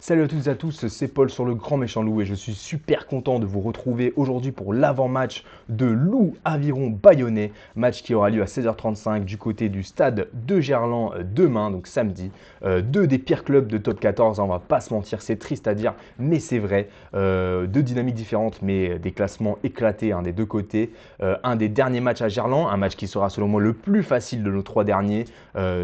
Salut à toutes et à tous, c'est Paul sur le Grand Méchant Loup et je suis super content de vous retrouver aujourd'hui pour l'avant-match de Loup Aviron Bayonnais, match qui aura lieu à 16h35 du côté du stade de Gerland demain, donc samedi. Deux des pires clubs de top 14, on va pas se mentir, c'est triste à dire, mais c'est vrai. Deux dynamiques différentes, mais des classements éclatés des deux côtés. Un des derniers matchs à Gerland, un match qui sera selon moi le plus facile de nos trois derniers,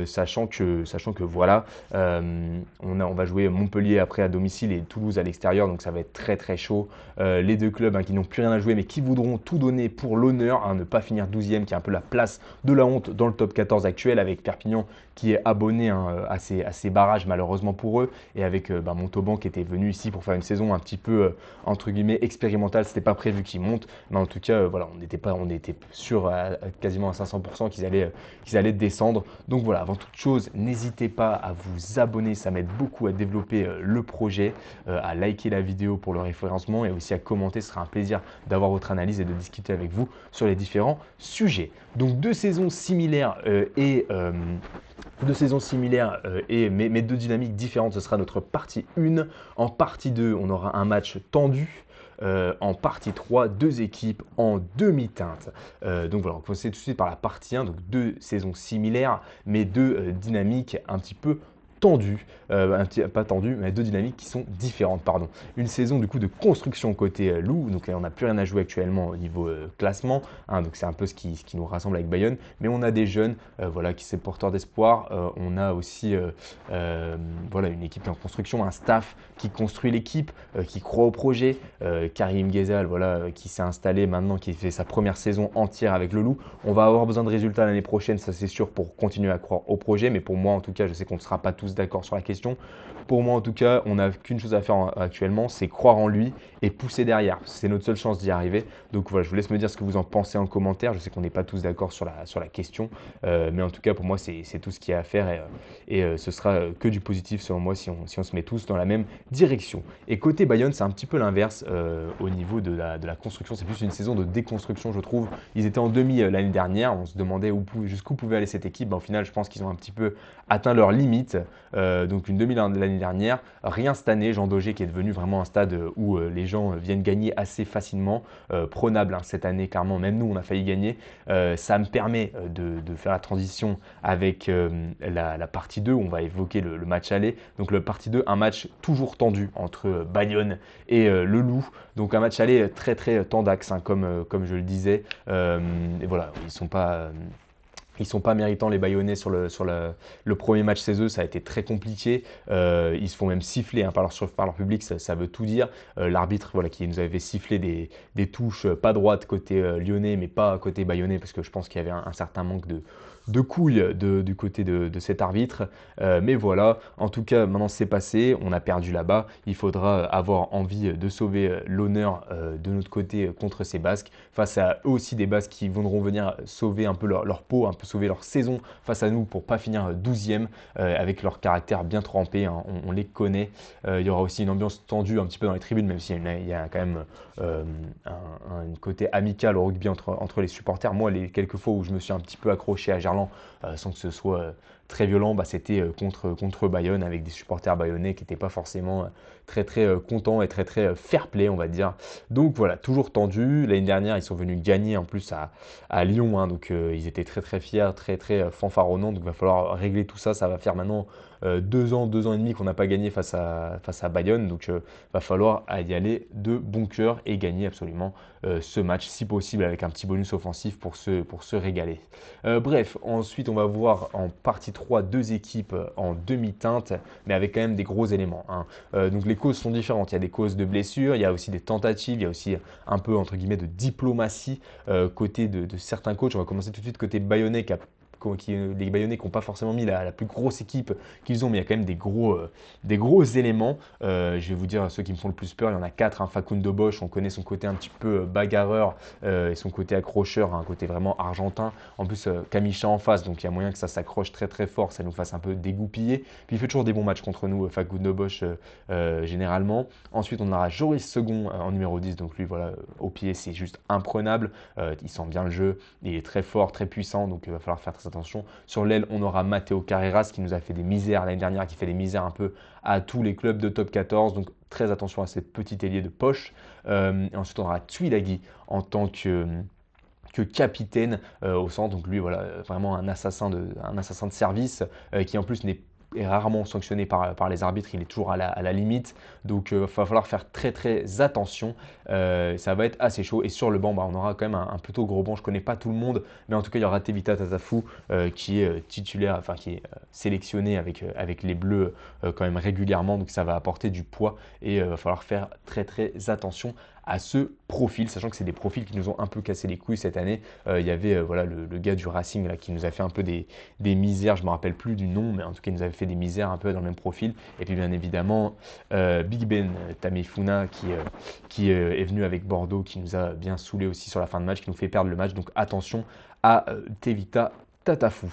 sachant que voilà, on va jouer Montpellier après à domicile et Toulouse à l'extérieur, donc ça va être très très chaud. Les deux clubs qui n'ont plus rien à jouer mais qui voudront tout donner pour l'honneur, ne pas finir 12e, qui est un peu la place de la honte dans le top 14 actuel, avec Perpignan qui est abonné à ces barrages malheureusement pour eux, et avec Montauban qui était venu ici pour faire une saison un petit peu entre guillemets expérimentale. C'était pas prévu qu'ils montent, mais en tout cas voilà, on était sûr quasiment à 500% qu'ils allaient descendre. Donc voilà, avant toute chose, n'hésitez pas à vous abonner, ça m'aide beaucoup à développer le projet, à liker la vidéo pour le référencement et aussi à commenter. Ce sera un plaisir d'avoir votre analyse et de discuter avec vous sur les différents sujets. Donc deux saisons similaires mais deux dynamiques différentes. Ce sera notre partie 1. En partie 2, on aura un match tendu. En partie 3, deux équipes en demi-teinte. Donc voilà, on va commencer tout de suite par la partie 1, donc deux saisons similaires, mais deux dynamiques un petit peu tendues, pas tendues, mais deux dynamiques qui sont différentes, pardon. Une saison du coup de construction côté Loup, donc là on n'a plus rien à jouer actuellement au niveau classement, donc c'est un peu ce qui nous rassemble avec Bayonne, mais on a des jeunes voilà, qui sont porteurs d'espoir. On a aussi voilà, une équipe en construction, un staff qui construit l'équipe, qui croit au projet. Karim Ghezal, voilà, qui s'est installé maintenant, qui fait sa première saison entière avec le Loup. On va avoir besoin de résultats l'année prochaine, ça c'est sûr, pour continuer à croire au projet. Mais pour moi, en tout cas, je sais qu'on ne sera pas tous d'accord sur la question. Pour moi, en tout cas, on n'a qu'une chose à faire actuellement, c'est croire en lui et pousser derrière. C'est notre seule chance d'y arriver. Donc voilà, je vous laisse me dire ce que vous en pensez en commentaire. Je sais qu'on n'est pas tous d'accord sur la question. Mais en tout cas, pour moi, c'est tout ce qu'il y a à faire. Et ce sera que du positif selon moi si on se met tous dans la même direction. Et côté Bayonne, c'est un petit peu l'inverse au niveau de la construction. C'est plus une saison de déconstruction, je trouve. Ils étaient en demi l'année dernière. On se demandait jusqu'où pouvait aller cette équipe. Au final, je pense qu'ils ont un petit peu atteint leurs limites. Donc une demi l'année dernière. Rien cette année. Jean Daugé qui est devenu vraiment un stade où les gens viennent gagner assez facilement. Prenable cette année, clairement. Même nous, on a failli gagner. Ça me permet de faire la transition avec la partie 2. On va évoquer le match aller. Donc le partie 2, un match toujours tendu entre Bayonne et le Loup. Donc un match aller très très tendax, comme je le disais. Et voilà, ils sont pas méritants les Bayonnais sur le premier match chez eux, ça a été très compliqué. Ils se font même siffler par leur public, ça veut tout dire. L'arbitre voilà, qui nous avait sifflé des touches pas droites côté lyonnais, mais pas côté bayonnais, parce que je pense qu'il y avait un certain manque de couilles du côté de cet arbitre. Mais voilà, en tout cas, maintenant c'est passé, on a perdu là-bas. Il faudra avoir envie de sauver l'honneur de notre côté contre ces Basques, face à eux aussi des Basques qui voudront venir sauver un peu leur peau, un peu sauver leur saison face à nous pour pas finir 12e, avec leur caractère bien trempé, on les connaît. Il y aura aussi une ambiance tendue un petit peu dans les tribunes, même s'il y a quand même un côté amical au rugby entre les supporters. Moi, les quelques fois où je me suis un petit peu accroché à Gerland sans que ce soit très violent, c'était contre Bayonne, avec des supporters bayonnais qui n'étaient pas forcément très très contents et très très fair play, on va dire. Donc voilà, toujours tendu. L'année dernière, ils sont venus gagner en plus à Lyon, donc ils étaient très très fiers, très très fanfaronnants. Donc il va falloir régler tout ça. Ça va faire maintenant 2 ans et demi qu'on n'a pas gagné face à Bayonne. Donc va falloir y aller de bon cœur et gagner absolument ce match, si possible avec un petit bonus offensif pour se régaler. Bref, ensuite on va voir en partie 3 deux équipes en demi-teinte, mais avec quand même des gros éléments. Donc les causes sont différentes. Il y a des causes de blessures, il y a aussi des tentatives, il y a aussi un peu entre guillemets de diplomatie côté de certains coachs. On va commencer tout de suite côté Bayonnais les Bayonnais qui n'ont pas forcément mis la plus grosse équipe qu'ils ont, mais il y a quand même des gros éléments. Je vais vous dire ceux qui me font le plus peur, il y en a 4. Facundo Bosch, on connaît son côté un petit peu bagarreur et son côté accrocheur, un côté vraiment argentin. En plus, Kamicha en face, donc il y a moyen que ça s'accroche très très fort, ça nous fasse un peu dégoupiller. Puis il fait toujours des bons matchs contre nous, Facundo Bosch, généralement. Ensuite, on aura Joris Second en numéro 10, donc lui, voilà, au pied, c'est juste imprenable. Il sent bien le jeu, il est très fort, très puissant, donc il va falloir faire très attention. Sur l'aile, on aura Matteo Carreras qui nous a fait des misères l'année dernière, qui fait des misères un peu à tous les clubs de top 14. Donc très attention à cette petite ailier de poche. Et ensuite, on aura Tuilagi en tant que capitaine au centre. Donc lui, voilà, vraiment un assassin de service qui en plus est rarement sanctionné par les arbitres, il est toujours à la limite. Donc il va falloir faire très très attention. Ça va être assez chaud. Et sur le banc, on aura quand même un plutôt gros banc. Je ne connais pas tout le monde, mais en tout cas, il y aura Tevita Tazafu qui est titulaire, enfin qui est sélectionné avec les Bleus quand même régulièrement. Donc ça va apporter du poids et il va falloir faire très très attention à ce profil, sachant que c'est des profils qui nous ont un peu cassé les couilles cette année. Il y avait voilà, le gars du Racing là, qui nous a fait un peu des misères, je ne me rappelle plus du nom, mais en tout cas il nous avait fait des misères un peu dans le même profil. Et puis bien évidemment, Big Ben Tamifuna qui est venu avec Bordeaux, qui nous a bien saoulé aussi sur la fin de match, qui nous fait perdre le match. Donc attention à Tevita Tatafu.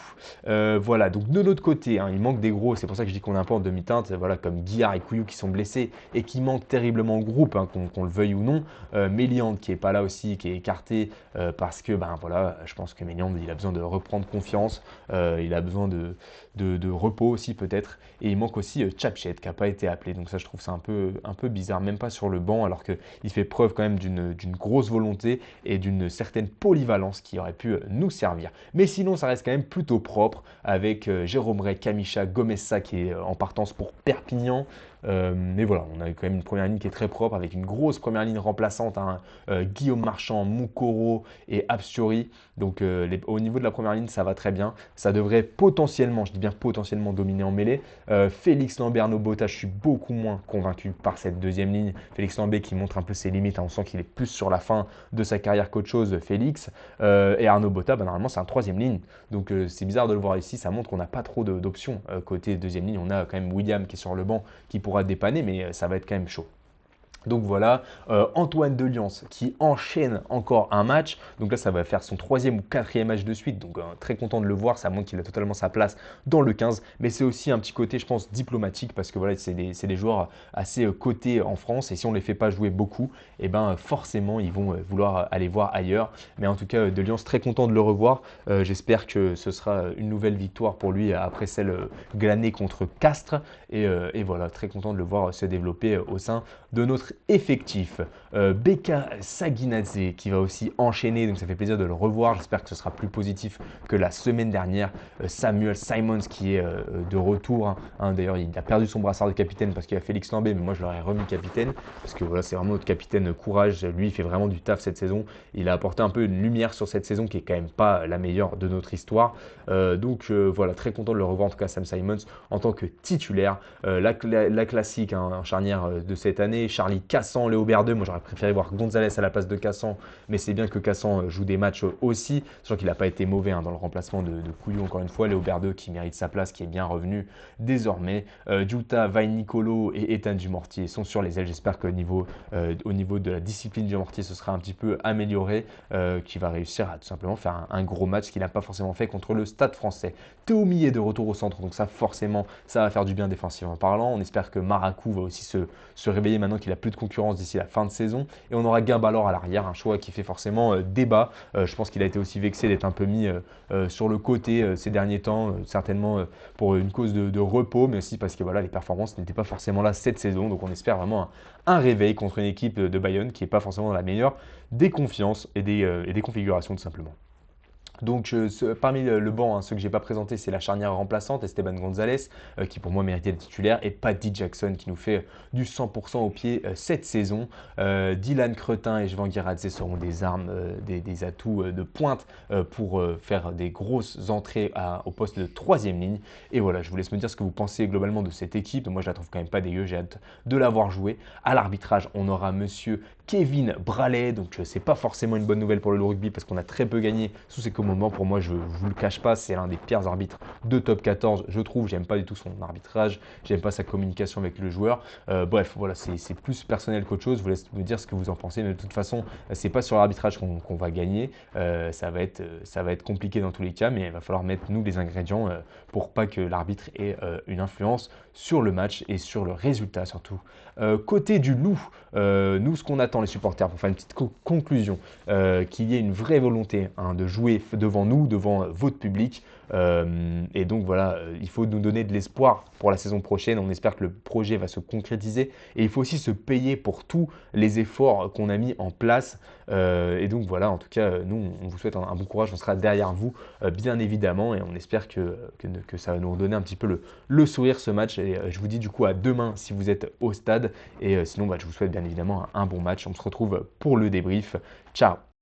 Voilà, donc de l'autre côté, il manque des gros, c'est pour ça que je dis qu'on est un peu en demi-teinte, voilà, comme Guillard et Couillou qui sont blessés et qui manquent terriblement au groupe, qu'on le veuille ou non. Méliande qui est pas là aussi, qui est écarté parce que, voilà, je pense que Méliande, il a besoin de reprendre confiance, il a besoin de repos aussi peut-être. Et il manque aussi Chapchet qui n'a pas été appelé, donc ça je trouve ça un peu bizarre, même pas sur le banc, alors qu'il fait preuve quand même d'une grosse volonté et d'une certaine polyvalence qui aurait pu nous servir. Mais sinon, ça reste quand même plutôt propre avec Jérôme Ray, Kamisha, Gomessa qui est en partance pour Perpignan. Mais voilà, on a quand même une première ligne qui est très propre avec une grosse première ligne remplaçante, Guillaume Marchand, Moukoro et Absuri. Donc au niveau de la première ligne, ça va très bien. Ça devrait potentiellement, je dis bien potentiellement, dominer en mêlée. Félix Lambert, Nobota, je suis beaucoup moins convaincu par cette deuxième ligne. Félix Lambert qui montre un peu ses limites, on sent qu'il est plus sur la fin de sa carrière qu'autre chose, Félix. Et Arnaud Botta, normalement c'est un troisième ligne. Donc c'est bizarre de le voir ici, ça montre qu'on n'a pas trop d'options côté deuxième ligne. On a quand même William qui est sur le banc qui pourra dépanner, mais ça va être quand même chaud. Donc voilà, Antoine Delians qui enchaîne encore un match. Donc là, ça va faire son troisième ou quatrième match de suite. Donc très content de le voir. Ça montre qu'il a totalement sa place dans le 15. Mais c'est aussi un petit côté, je pense, diplomatique parce que voilà, c'est des joueurs assez cotés en France. Et si on ne les fait pas jouer beaucoup, et ben forcément, ils vont vouloir aller voir ailleurs. Mais en tout cas, Delians, très content de le revoir. J'espère que ce sera une nouvelle victoire pour lui après celle glanée contre Castres. Et voilà, très content de le voir se développer au sein de notre effectif. Beka Saginadze qui va aussi enchaîner, donc ça fait plaisir de le revoir. J'espère que ce sera plus positif que la semaine dernière. Samuel Simons qui est de retour. D'ailleurs, il a perdu son brassard de capitaine parce qu'il y a Félix Lambé, mais moi je l'aurais remis capitaine parce que voilà, c'est vraiment notre capitaine courage. Lui, il fait vraiment du taf cette saison. Il a apporté un peu une lumière sur cette saison qui est quand même pas la meilleure de notre histoire. Donc voilà, très content de le revoir en tout cas, Sam Simons en tant que titulaire. La classique en charnière de cette année, Charlie Cassan, Léo Berdeux. Moi j'aurais préféré voir Gonzalez à la place de Cassan, mais c'est bien que Cassan joue des matchs aussi, sachant qu'il n'a pas été mauvais dans le remplacement de Couillou encore une fois. Léo Berdeux qui mérite sa place, qui est bien revenu désormais. Juta, Vain Nicolo et Ethan Dumortier sont sur les ailes. J'espère qu'au niveau de la discipline Dumortier, ce sera un petit peu amélioré, qui va réussir à tout simplement faire un gros match qu'il n'a pas forcément fait contre le Stade Français. Théo Millet de retour au centre, donc ça forcément, ça va faire du bien défensivement parlant. On espère que Maracou va aussi se réveiller maintenant qu'il a plus de concurrence d'ici la fin de saison. Et on aura Gimbalor à l'arrière, un choix qui fait forcément débat. Je pense qu'il a été aussi vexé d'être un peu mis sur le côté ces derniers temps, certainement pour une cause de repos, mais aussi parce que voilà, les performances n'étaient pas forcément là cette saison. Donc on espère vraiment un réveil contre une équipe de Bayonne qui n'est pas forcément dans la meilleure des confiances et des configurations tout simplement. Donc parmi le banc, ceux que j'ai pas présenté, c'est la charnière remplaçante, Esteban Gonzalez, qui pour moi méritait le titulaire, et Paddy Jackson qui nous fait du 100% au pied cette saison. Dylan Cretin et Jevan Guiradze seront des armes, des atouts de pointe pour faire des grosses entrées au poste de troisième ligne. Et voilà, je vous laisse me dire ce que vous pensez globalement de cette équipe. Moi je la trouve quand même pas dégueu, j'ai hâte de l'avoir joué. À l'arbitrage, on aura monsieur Kevin Bralet, donc c'est pas forcément une bonne nouvelle pour le rugby parce qu'on a très peu gagné sous ses commandements. Pour moi, je vous le cache pas, c'est l'un des pires arbitres de top 14, je trouve. J'aime pas du tout son arbitrage, j'aime pas sa communication avec le joueur. Bref, voilà, c'est plus personnel qu'autre chose. Je vous laisse me dire ce que vous en pensez, mais de toute façon, c'est pas sur l'arbitrage qu'on va gagner. Ça va être compliqué dans tous les cas, mais il va falloir mettre nous les ingrédients pour pas que l'arbitre ait une influence sur le match et sur le résultat surtout. Côté du loup, nous ce qu'on attend les supporters pour faire une petite conclusion, qu'il y ait une vraie volonté de jouer devant nous, devant votre public. Et donc voilà, il faut nous donner de l'espoir pour la saison prochaine. On espère que le projet va se concrétiser et il faut aussi se payer pour tous les efforts qu'on a mis en place. Et donc voilà, en tout cas, nous, on vous souhaite un bon courage. On sera derrière vous, bien évidemment, et on espère que ça va nous redonner un petit peu le sourire ce match. Et je vous dis du coup à demain si vous êtes au stade. Et sinon, je vous souhaite bien évidemment un bon match. On se retrouve pour le débrief. Ciao!